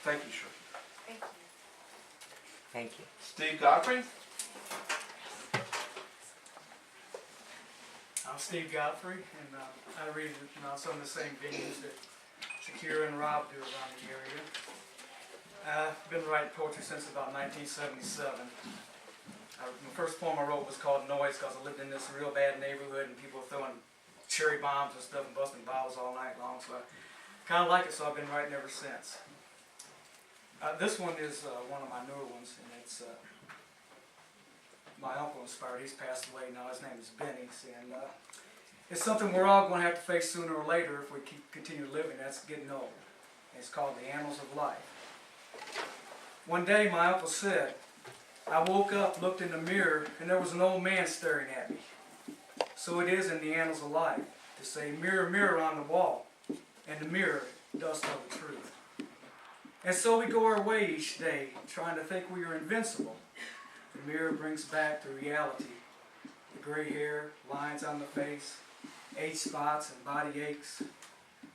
Thank you, sir. Thank you. Thank you. Steve Godfrey? I'm Steve Godfrey, and I read some of the same venues that Shakira and Rob do around the area. I've been writing poetry since about 1977. The first poem I wrote was called Noise, because I lived in this real bad neighborhood and people were throwing cherry bombs and stuff and busting bottles all night long, so I kind of like it, so I've been writing ever since. This one is one of my newer ones, and it's my uncle inspired. He's passed away now. His name is Benny, and it's something we're all going to have to face sooner or later if we continue living. That's getting old. It's called The Annals of Life. One day, my uncle said, I woke up, looked in the mirror, and there was an old man staring at me. So it is in the annals of life to say, mirror, mirror on the wall, and the mirror does tell the truth. And so we go our way each day, trying to think we are invincible. The mirror brings back the reality. The gray hair, lines on the face, age spots and body aches.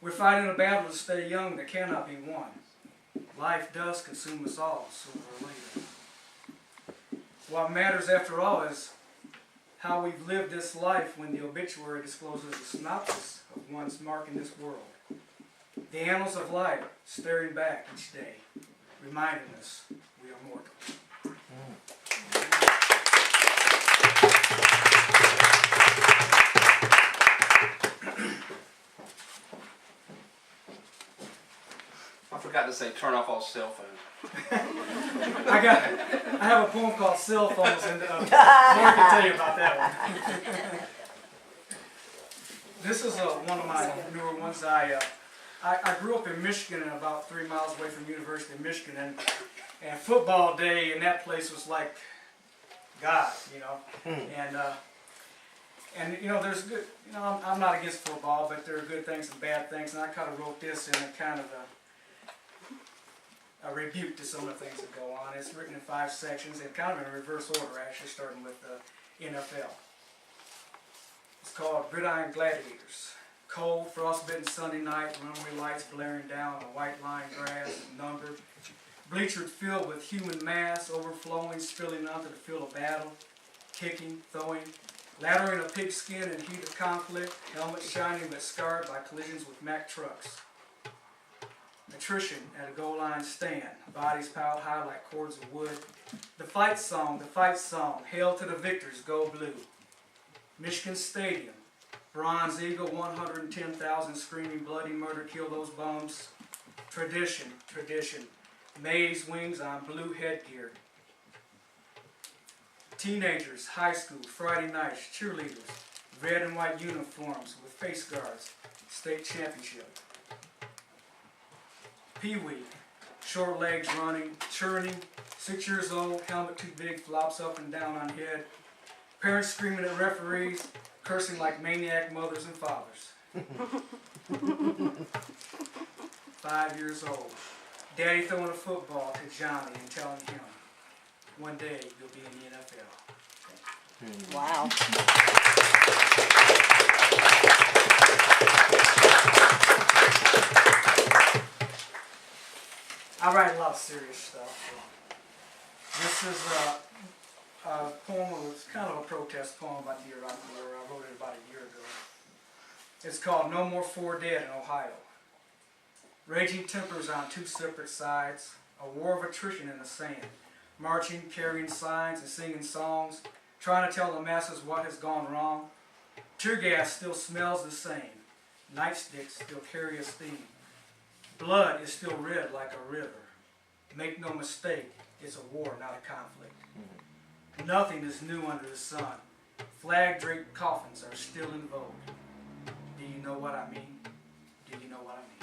We're fighting a battle to stay young that cannot be won. Life does consume us all sooner or later. What matters after all is how we've lived this life when the obituary discloses a synopsis of one's mark in this world. The annals of life staring back each day, reminding us we are mortal. I forgot to say turn off all cell phones. I have a poem called Cell Phones, and Mark can tell you about that one. This is one of my newer ones. I grew up in Michigan, and about 3 miles away from the University of Michigan, and football day in that place was like God, you know. And you know, there's good. You know, I'm not against football, but there are good things and bad things, and I kind of wrote this in a kind of a rebuke to some of the things that go on. It's written in 5 sections and kind of in reverse order, actually, starting with the NFL. It's called Gridiron Gladiators. Cold, frostbitten Sunday night, runway lights blaring down on white lined grass, numbered. Bleachers filled with human mass, overflowing, spilling onto the field of battle, kicking, throwing, lathering a pigskin in heat of conflict, helmets shining but scarred by collisions with Mack trucks. Attrition at a goal line stand, bodies piled high like cords of wood. The fight song, hail to the victors, go blue. Michigan Stadium, Bronze Eagle, 110,000 screaming bloody murder, kill those bums. Tradition, maize wings on blue headgear. Teenagers, high school, Friday nights, cheerleaders, red and white uniforms with face guards, state championship. Pee-wee, short legs running, churning, 6 years old, helmet too big, flops up and down on head. Parents screaming at referees, cursing like maniac mothers and fathers. 5 years old, daddy throwing a football to Johnny and telling him, one day you'll be in the NFL. Wow. I write a lot of serious stuff. This is a poem, it's kind of a protest poem about the year I wrote it about a year ago. It's called No More 4 Dead in Ohio. Raging tempers on 2 separate sides, a war of attrition in the sand, marching, carrying signs and singing songs, trying to tell the masses what has gone wrong. Tear gas still smells the same, nightsticks still carry a steam. Blood is still red like a river. Make no mistake, it's a war, not a conflict. Nothing is new under the sun. Flag-draped coffins are still in vogue. Do you know what I mean? Do you know what I mean?